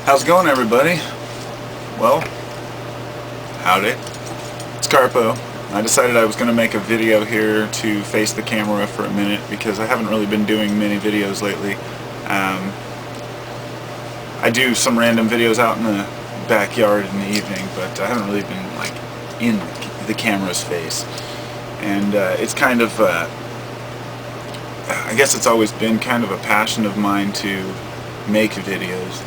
How's it going, everybody? Well, howdy. It's Carpo. I decided I was going to make a video here to face the camera for a minute because I haven't really been doing many videos lately. I do some random videos out in the backyard in the evening, but I haven't really been like in the camera's face. And it's kind of, I guess it's always been kind of a passion of mine to make videos.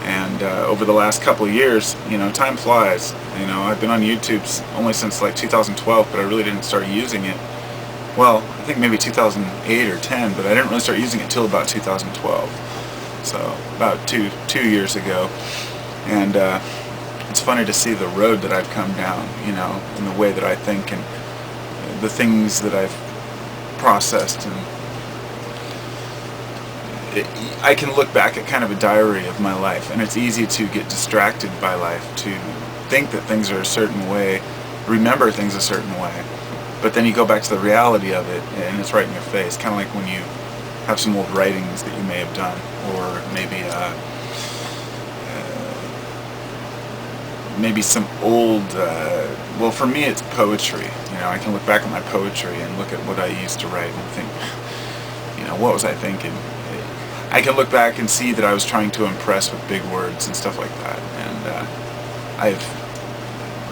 And over the last couple of years, time flies. I've been on YouTube only since like 2012, but I really didn't start using it. Well, I think maybe 2008 or 10, but I didn't really start using it till about 2012. So about two years ago. And it's funny to see the road that I've come down, in the way that I think and the things that I've processed. And I can look back at kind of a diary of my life, and it's easy to get distracted by life, to think that things are a certain way, remember things a certain way, but then you go back to the reality of it and it's right in your face, kind of like when you have some old writings that you may have done, or maybe some old, well, for me it's poetry. I can look back at my poetry and look at what I used to write and think, what was I thinking? I can look back and see that I was trying to impress with big words and stuff like that. And I've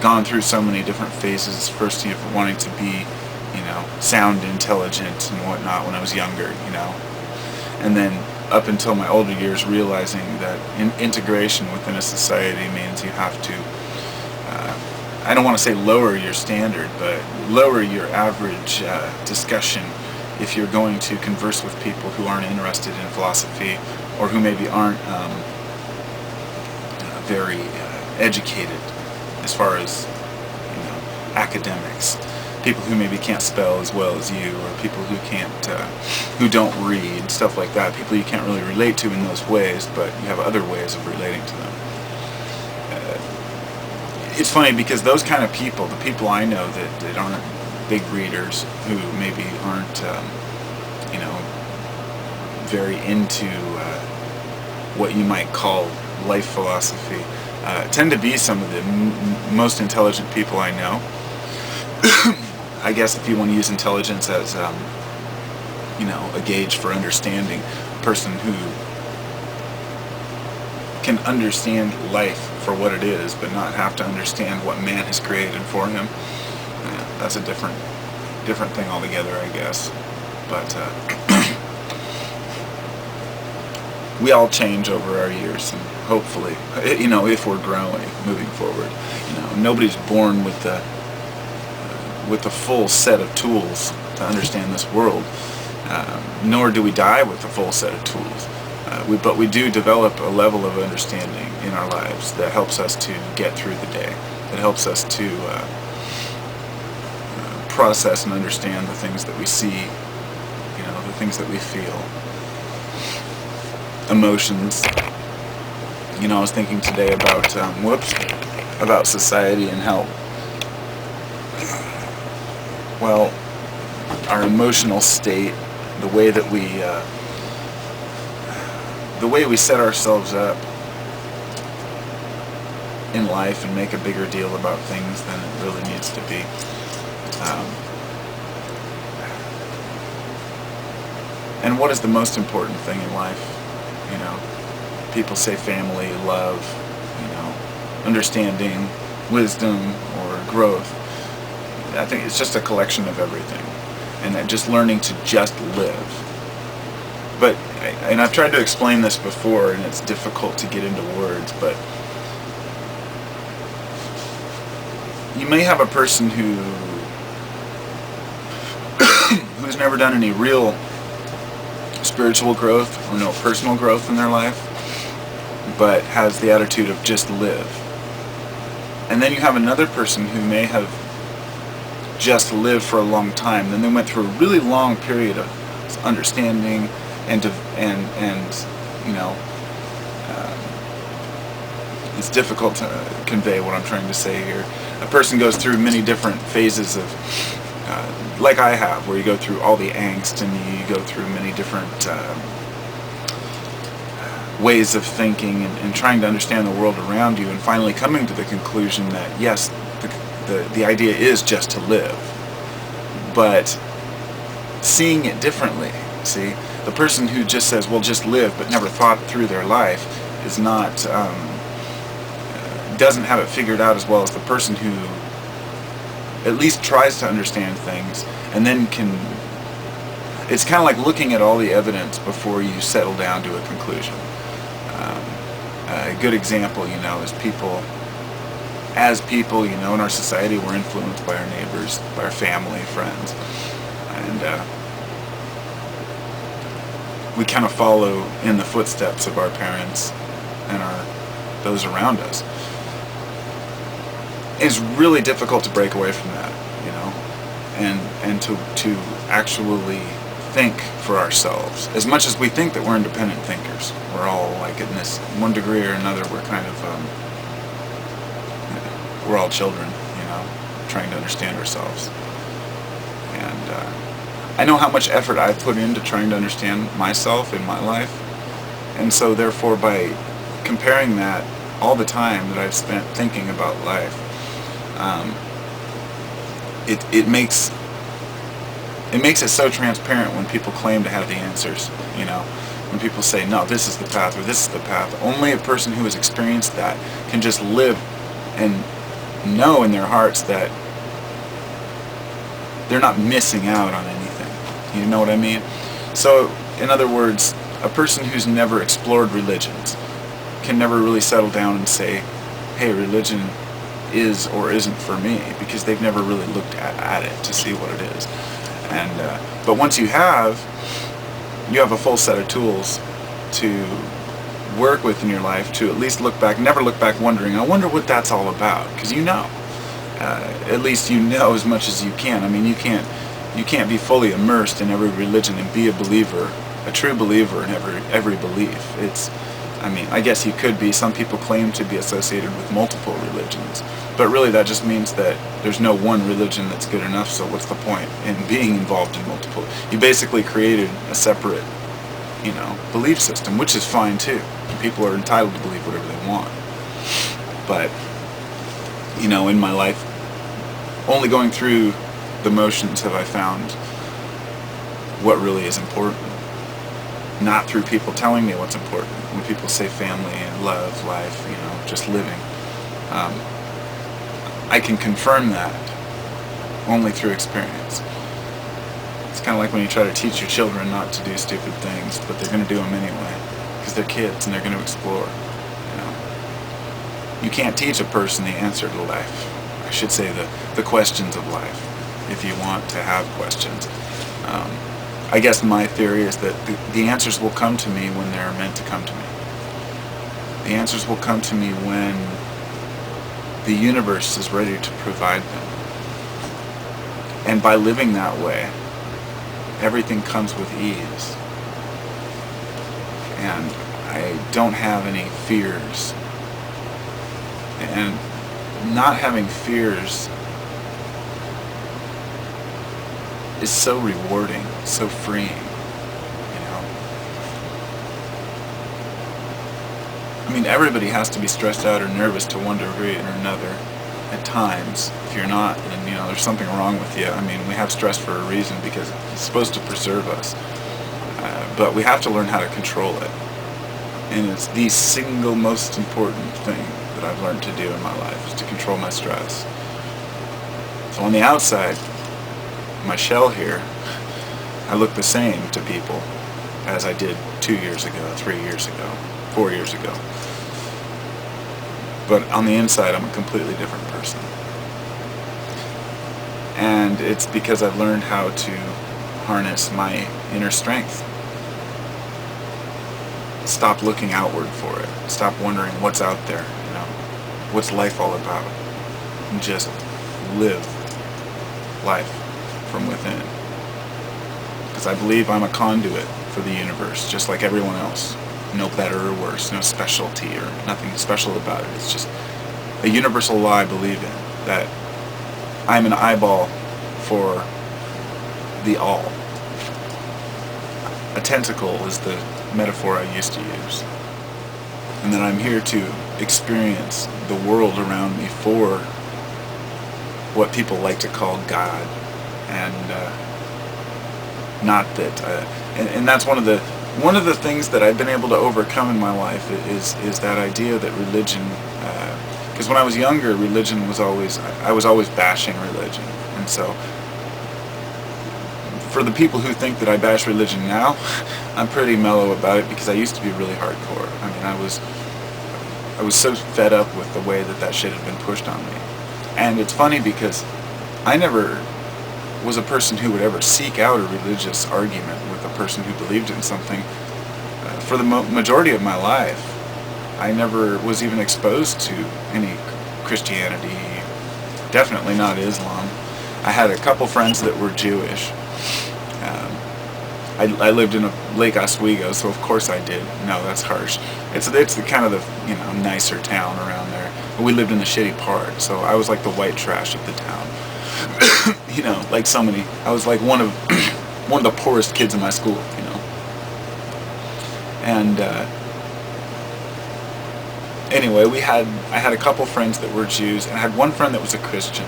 gone through so many different phases. First, wanting to be, sound intelligent and whatnot when I was younger, and then up until my older years, realizing that integration within a society means you have to, I don't want to say lower your standard, but lower your average discussion if you're going to converse with people who aren't interested in philosophy, or who maybe aren't very educated as far as academics, people who maybe can't spell as well as you, or people who can't, who don't read, stuff like that, people you can't really relate to in those ways, but you have other ways of relating to them. It's funny because those kind of people, the people I know that aren't big readers, who maybe aren't, very into what you might call life philosophy, tend to be some of the most intelligent people I know. I guess if you want to use intelligence as, a gauge for understanding, a person who can understand life for what it is, but not have to understand what man has created for him. That's a different thing altogether, I guess. But we all change over our years, and hopefully, if we're growing, moving forward, nobody's born with the full set of tools to understand this world. Nor do we die with the full set of tools. But we do develop a level of understanding in our lives that helps us to get through the day. It helps us to process and understand the things that we see, the things that we feel. Emotions. I was thinking today about, about society and how, well, our emotional state, the way we set ourselves up in life and make a bigger deal about things than it really needs to be. And what is the most important thing in life? People say family, love, understanding, wisdom, or growth. I think it's just a collection of everything, and that just learning to just live. But, and I've tried to explain this before, and it's difficult to get into words, but you may have a person who's never done any real spiritual growth or no personal growth in their life, but has the attitude of just live. And then you have another person who may have just lived for a long time, then they went through a really long period of understanding and it's difficult to convey what I'm trying to say here. A person goes through many different phases of, like I have, where you go through all the angst and you go through many different ways of thinking and trying to understand the world around you, and finally coming to the conclusion that yes, the idea is just to live, but seeing it differently. See, the person who just says, well, just live, but never thought through their life is not, doesn't have it figured out as well as the person who at least tries to understand things and then can. It's kind of like looking at all the evidence before you settle down to a conclusion. A good example, is people, in our society, we're influenced by our neighbors, by our family, friends, and we kind of follow in the footsteps of our parents and those around us. It's really difficult to break away from that, and to actually think for ourselves. As much as we think that we're independent thinkers, we're all like, in this one degree or another, we're kind of we're all children, trying to understand ourselves. And I know how much effort I've put into trying to understand myself in my life, and so therefore by comparing that, all the time that I've spent thinking about life, it makes it so transparent when people claim to have the answers. When people say, no, this is the path or this is the path. Only a person who has experienced that can just live and know in their hearts that they're not missing out on anything. You know what I mean? So, in other words, a person who's never explored religions can never really settle down and say, hey, religion is or isn't for me, because they've never really looked at it to see what it is. But once you have a full set of tools to work with in your life, to at least never look back wondering, I wonder what that's all about, because at least as much as you can. I mean, you can't be fully immersed in every religion and be a true believer in every belief. I guess you could be. Some people claim to be associated with multiple religions, but really that just means that there's no one religion that's good enough, so what's the point in being involved in multiple? You basically created a separate, belief system, which is fine too. People are entitled to believe whatever they want. But, in my life, only going through the motions have I found what really is important. Not through people telling me what's important. When people say family and love, life, just living, I can confirm that only through experience. It's kind of like when you try to teach your children not to do stupid things, but they're going to do them anyway, because they're kids and they're going to explore. You can't teach a person the answer to life. I should say the questions of life, if you want to have questions. I guess my theory is that the answers will come to me when they're meant to come to me. The answers will come to me when the universe is ready to provide them. And by living that way, everything comes with ease. And I don't have any fears. And not having fears is so rewarding, so freeing, everybody has to be stressed out or nervous to one degree or another at times. If you're not, then, there's something wrong with you. We have stress for a reason, because it's supposed to preserve us. But we have to learn how to control it. And it's the single most important thing that I've learned to do in my life, is to control my stress. So on the outside, my shell here, I look the same to people as I did 2 years ago, 3 years ago, 4 years ago. But on the inside, I'm a completely different person. And it's because I've learned how to harness my inner strength. Stop looking outward for it. Stop wondering what's out there, what's life all about. And just live life from within. Because I believe I'm a conduit for the universe, just like everyone else. No better or worse, no specialty or nothing special about it. It's just a universal law I believe in, that I'm an eyeball for the all. A tentacle is the metaphor I used to use. and that I'm here to experience the world around me for what people like to call God, and not that. And that's one of the things that I've been able to overcome in my life is that idea that religion. Because when I was younger, religion was always I was always bashing religion, and so for the people who think that I bash religion now, I'm pretty mellow about it because I used to be really hardcore. I mean, I was so fed up with the way that shit had been pushed on me. And it's funny because I never was a person who would ever seek out a religious argument with a person who believed in something. For the majority of my life, I never was even exposed to any Christianity, definitely not Islam. I had a couple friends that were Jewish. I lived in Lake Oswego, so of course I did. No, that's harsh. It's the kind of the nicer town around there. But we lived in the shitty part, so I was like the white trash of the town. Like so many. I was like one of the poorest kids in my school. And anyway, I had a couple friends that were Jews, and I had one friend that was a Christian.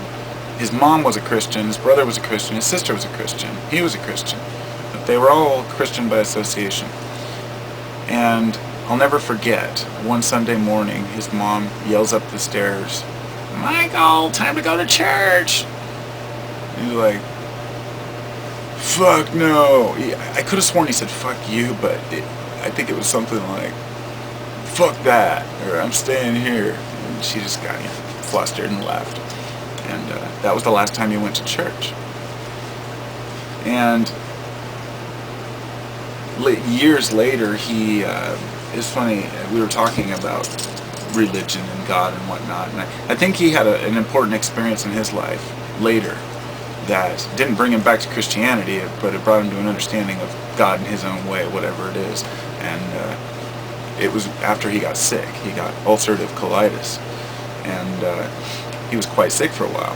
His mom was a Christian, his brother was a Christian, his sister was a Christian, he was a Christian. But they were all Christian by association. And I'll never forget, one Sunday morning, his mom yells up the stairs, "Michael, time to go to church!" And he's like, "Fuck no." I could have sworn he said, "Fuck you," but I think it was something like, "Fuck that," or "I'm staying here." And she just got flustered and left. And that was the last time he went to church. And years later, it's funny, we were talking about religion and God and whatnot, and I think he had an important experience in his life later that didn't bring him back to Christianity, but it brought him to an understanding of God in his own way, whatever it is. And it was after he got sick. He got ulcerative colitis, and he was quite sick for a while.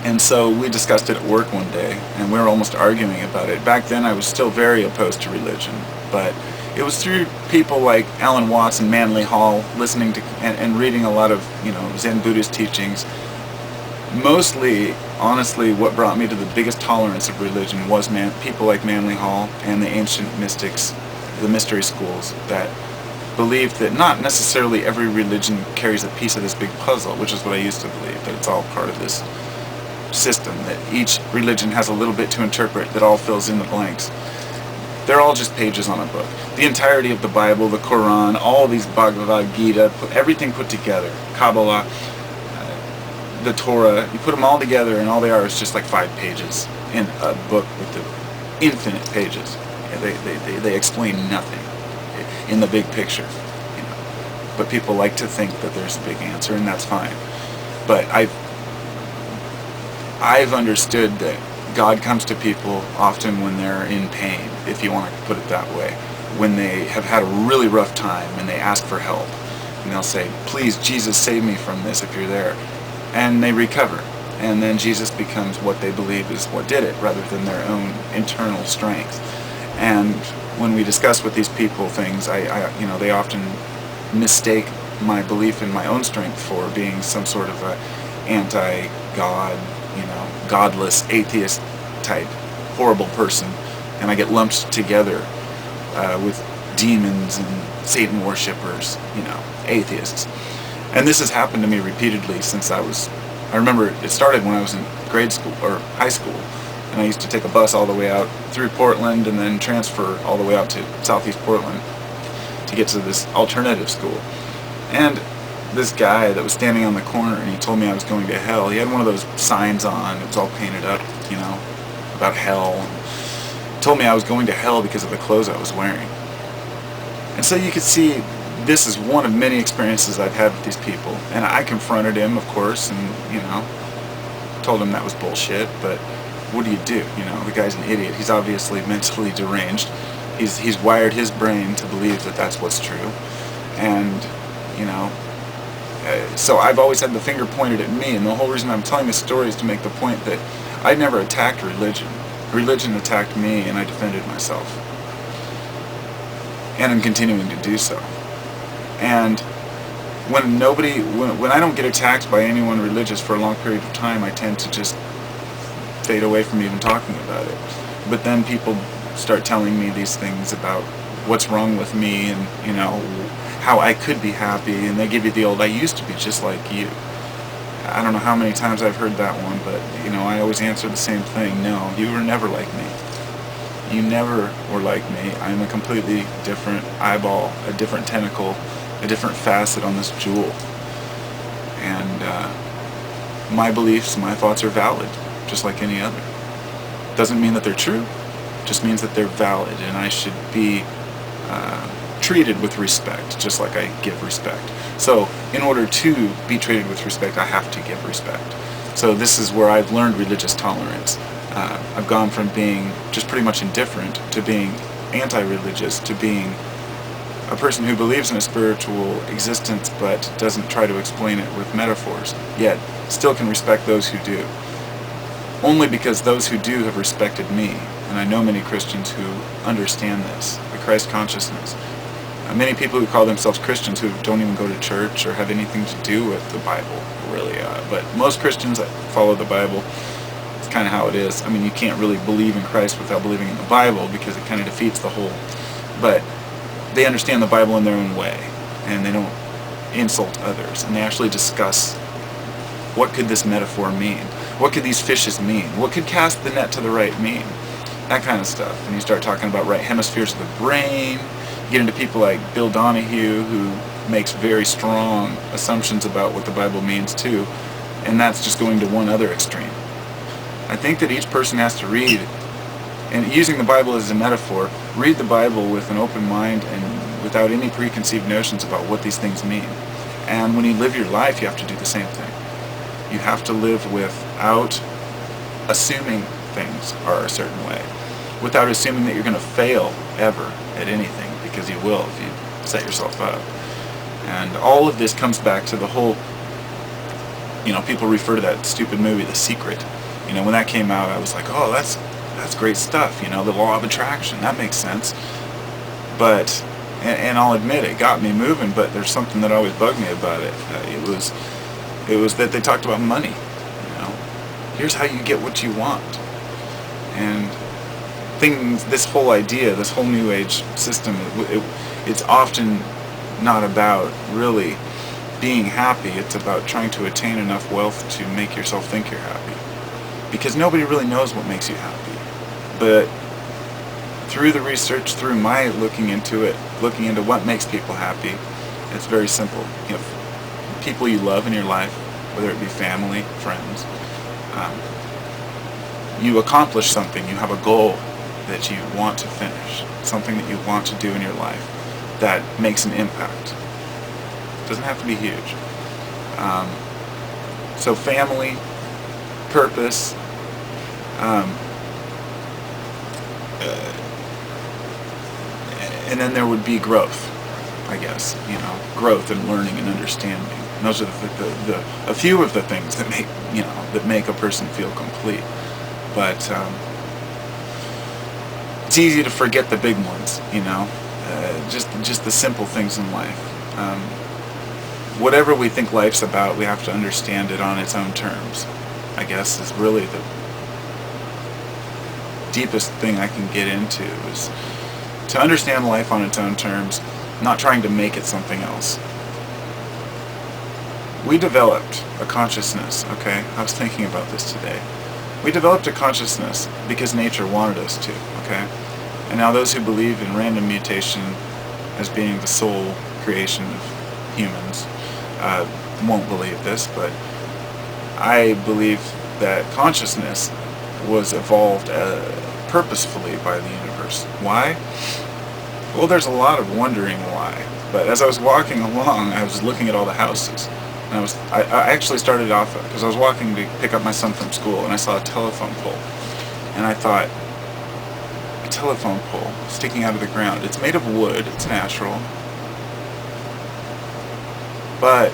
And so we discussed it at work one day, and we were almost arguing about it. Back then I was still very opposed to religion, but it was through people like Alan Watts and Manly Hall, listening to and reading a lot of Zen Buddhist teachings. Mostly, honestly, what brought me to the biggest tolerance of religion was people like Manly Hall and the ancient mystics, the mystery schools, that believed that not necessarily every religion carries a piece of this big puzzle, which is what I used to believe, that it's all part of this system, that each religion has a little bit to interpret that all fills in the blanks. They're all just pages on a book. The entirety of the Bible, the Quran, all these Bhagavad Gita, everything put together, Kabbalah, the Torah, you put them all together and all they are is just like 5 pages in a book with the infinite pages. They explain nothing in the big picture. But people like to think that there's a big answer, and that's fine. But I've understood that God comes to people often when they're in pain, if you want to put it that way, when they have had a really rough time and they ask for help, and they'll say, "Please, Jesus, save me from this," if you're there, and they recover, and then Jesus becomes what they believe is what did it, rather than their own internal strength. And when we discuss with these people things, they often mistake my belief in my own strength for being some sort of a anti-God, godless, atheist type, horrible person, and I get lumped together with demons and Satan worshippers, atheists. And this has happened to me repeatedly since I remember it started when I was in grade school, or high school, and I used to take a bus all the way out through Portland and then transfer all the way out to Southeast Portland to get to this alternative school. And this guy that was standing on the corner, and he told me I was going to hell. He had one of those signs on, it was all painted up, about hell. He told me I was going to hell because of the clothes I was wearing. And so you could see, this is one of many experiences I've had with these people. And I confronted him, of course, and, told him that was bullshit, but what do? The guy's an idiot. He's obviously mentally deranged. He's wired his brain to believe that that's what's true. And, so I've always had the finger pointed at me, and the whole reason I'm telling this story is to make the point that I never attacked religion. Religion attacked me, and I defended myself. And I'm continuing to do so. And when I don't get attacked by anyone religious for a long period of time, I tend to just fade away from even talking about it. But then people start telling me these things about what's wrong with me, and how I could be happy, and they give you the old "I used to be just like you." I don't know how many times I've heard that one, but I always answer the same thing: no, you were never like me. You never were like me. I'm a completely different eyeball, a different tentacle, a different facet on this jewel. And my beliefs, my thoughts are valid, just like any other. Doesn't mean that they're true, just means that they're valid, and I should be treated with respect, just like I give respect. So in order to be treated with respect, I have to give respect. So this is where I've learned religious tolerance. I've gone from being just pretty much indifferent to being anti-religious to being a person who believes in a spiritual existence but doesn't try to explain it with metaphors, yet still can respect those who do. Only because those who do have respected me, and I know many Christians who understand this, the Christ consciousness. Many people who call themselves Christians who don't even go to church or have anything to do with the Bible, really. But most Christians that follow the Bible, it's kind of how it is. I mean, you can't really believe in Christ without believing in the Bible, because it kind of defeats the whole. But they understand the Bible in their own way, and they don't insult others, and they actually discuss what could this metaphor mean? What could these fishes mean? What could cast the net to the right mean? That kind of stuff. And you start talking about right hemispheres of the brain, you get into people like Bill Donahue, who makes very strong assumptions about what the Bible means too, and that's just going to one other extreme. I think that each person has to read, and using the Bible as a metaphor, read the Bible with an open mind and without any preconceived notions about what these things mean. And when you live your life, you have to do the same thing. You have to live without assuming things are a certain way, without assuming that you're going to fail ever at anything, because you will if you set yourself up. And all of this comes back to the whole, people refer to that stupid movie, The Secret. When that came out, I was like, oh, that's great stuff, the law of attraction, that makes sense. But, and I'll admit, it got me moving, but there's something that always bugged me about it. It was that they talked about money. Here's how you get what you want. And this whole idea, this whole New Age system, it's often not about really being happy. It's about trying to attain enough wealth to make yourself think you're happy. Because nobody really knows what makes you happy. But through the research, through my looking into it, looking into what makes people happy, it's very simple. People you love in your life, whether it be family, friends, you accomplish something, you have a goal that you want to finish, something that you want to do in your life that makes an impact. It doesn't have to be huge. So family, purpose, and then there would be growth, I guess, growth and learning and understanding. And those are a few of the things that make a person feel complete. But it's easy to forget the big ones, just the simple things in life. Whatever we think life's about, we have to understand it on its own terms, I guess, is really the deepest thing I can get into, is to understand life on its own terms, not trying to make it something else. We developed a consciousness, okay? I was thinking about this today. We developed a consciousness because nature wanted us to, okay? And now those who believe in random mutation as being the sole creation of humans won't believe this, but I believe that consciousness was evolved purposefully by the universe. Why? Well, there's a lot of wondering why. But as I was walking along, I was looking at all the houses. And I actually started off because I was walking to pick up my son from school, and I saw a telephone pole. And I thought, a telephone pole sticking out of the ground. It's made of wood, it's natural. But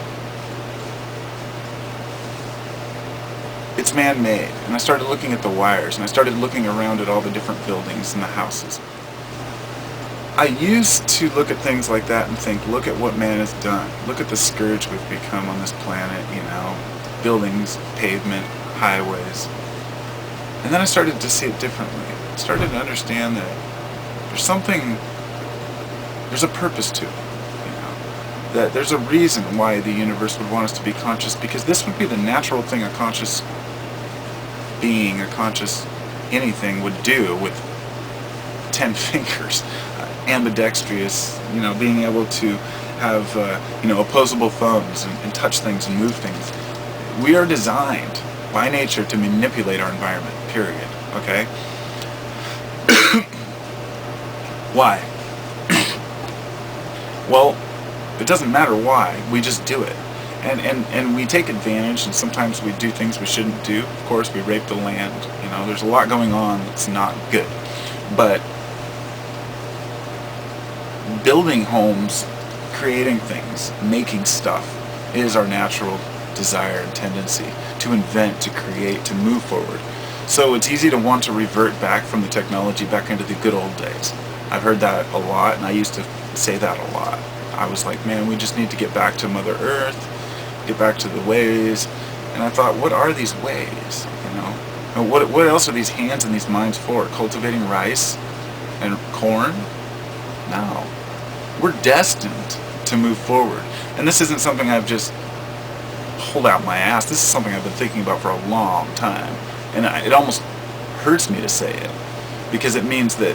it's man-made. And I started looking at the wires, and I started looking around at all the different buildings and the houses. I used to look at things like that and think, look at what man has done. Look at the scourge we've become on this planet, buildings, pavement, highways. And then I started to see it differently. I started to understand that there's a purpose to it. That there's a reason why the universe would want us to be conscious, because this would be the natural thing a conscious being, a conscious anything would do with 10 fingers. Ambidextrous, being able to have, opposable thumbs and touch things and move things. We are designed by nature to manipulate our environment, period. Okay? Why? Well, it doesn't matter why, we just do it. And we take advantage, and sometimes we do things we shouldn't do. Of course, we rape the land. There's a lot going on that's not good. But building homes, creating things, making stuff is our natural desire and tendency to invent, to create, to move forward. So it's easy to want to revert back from the technology back into the good old days. I've heard that a lot, and I used to say that a lot. I was like, man, we just need to get back to Mother Earth, get back to the ways. And I thought, what are these ways? And what else are these hands and these minds for? Cultivating rice and corn? No. We're destined to move forward. And this isn't something I've just pulled out my ass. This is something I've been thinking about for a long time. And it almost hurts me to say it, because it means that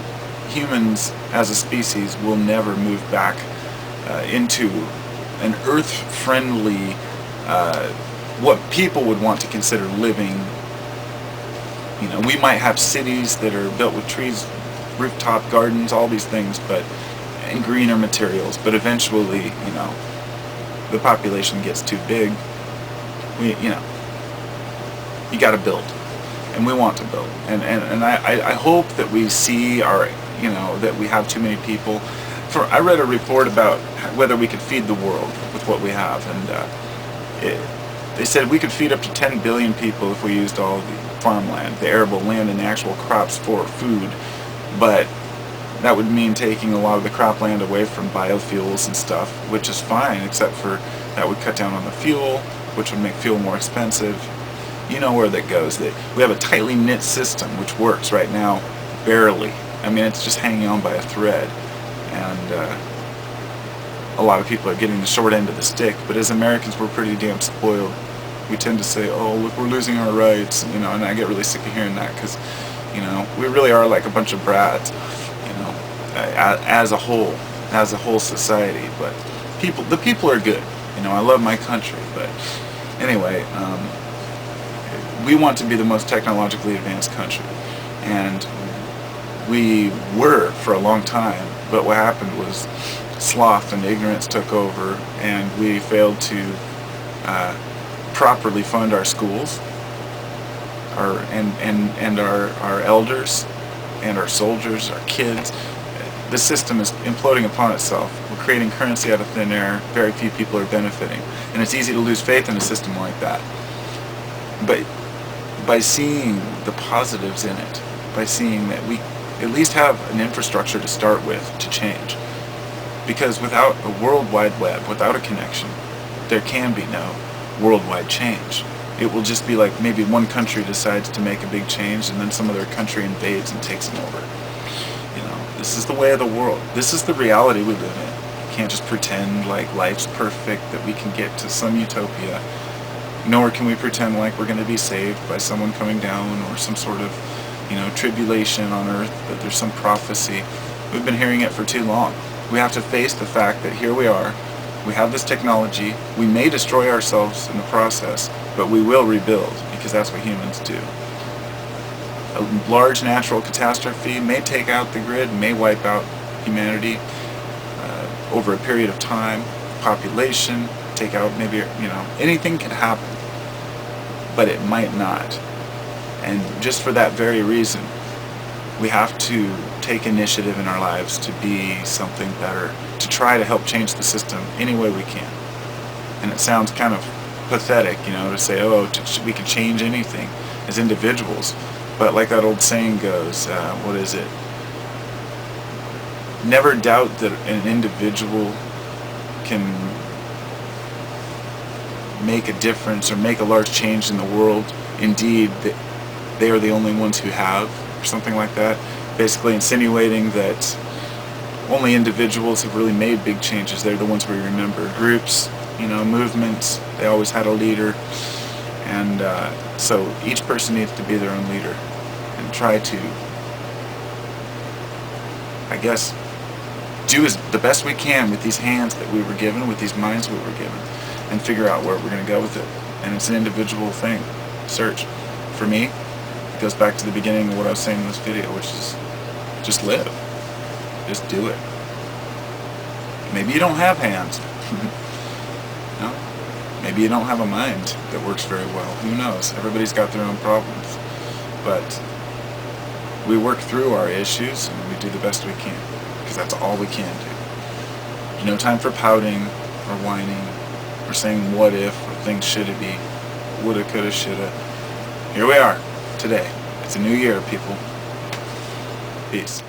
humans as a species will never move back into an earth-friendly, what people would want to consider living. We might have cities that are built with trees, rooftop gardens, all these things, and greener materials, but eventually, the population gets too big. You got to build, and we want to build, and I hope that we see that we have too many people. I read a report about whether we could feed the world with what we have, and they said we could feed up to 10 billion people if we used all the farmland, the arable land, and the actual crops for food. But that would mean taking a lot of the cropland away from biofuels and stuff, which is fine, except for that would cut down on the fuel, which would make fuel more expensive. You know where that goes. That we have a tightly knit system which works right now, barely. I mean, it's just hanging on by a thread, and a lot of people are getting the short end of the stick. But as Americans, we're pretty damn spoiled. We tend to say, "Oh, look, we're losing our rights," and I get really sick of hearing that, because we really are like a bunch of brats, as a whole society. But the people are good. I love my country, but anyway, we want to be the most technologically advanced country, and we were for a long time. But what happened was sloth and ignorance took over, and we failed to properly fund our schools, our elders, and our soldiers, our kids. The system is imploding upon itself. We're creating currency out of thin air. Very few people are benefiting, and it's easy to lose faith in a system like that. But by seeing the positives in it, by seeing that we at least have an infrastructure to start with to change, because without a World Wide Web, without a connection, there can be no worldwide change. It will just be like maybe one country decides to make a big change, and then some other country invades and takes them over. This is the way of the world. This is the reality we live in. You can't just pretend like life's perfect, that we can get to some utopia. Nor can we pretend like we're going to be saved by someone coming down, or some sort of, tribulation on earth, that there's some prophecy. We've been hearing it for too long. We have to face the fact that here we are. We have this technology. We may destroy ourselves in the process, but we will rebuild, because that's what humans do. A large natural catastrophe may take out the grid, may wipe out humanity over a period of time. Population, take out maybe, anything can happen, but it might not. And just for that very reason, we have to take initiative in our lives to be something better, to try to help change the system any way we can. And it sounds kind of pathetic, to say, we can change anything as individuals. But like that old saying goes, what is it? never doubt that an individual can make a difference or make a large change in the world. Indeed, they are the only ones who have, or something like that. Basically insinuating that only individuals have really made big changes. They're the ones we remember. Groups, movements, they always had a leader. And so each person needs to be their own leader and try to, I guess, do the best we can with these hands that we were given, with these minds we were given, and figure out where we're going to go with it. And it's an individual thing, search. For me, it goes back to the beginning of what I was saying in this video, which is just live. Just do it. Maybe you don't have hands. No? Maybe you don't have a mind that works very well. Who knows? Everybody's got their own problems. But we work through our issues and we do the best we can, because that's all we can do. There's no time for pouting or whining or saying what if or things should it be, woulda, coulda, shoulda. Here we are today. It's a new year, people. Peace.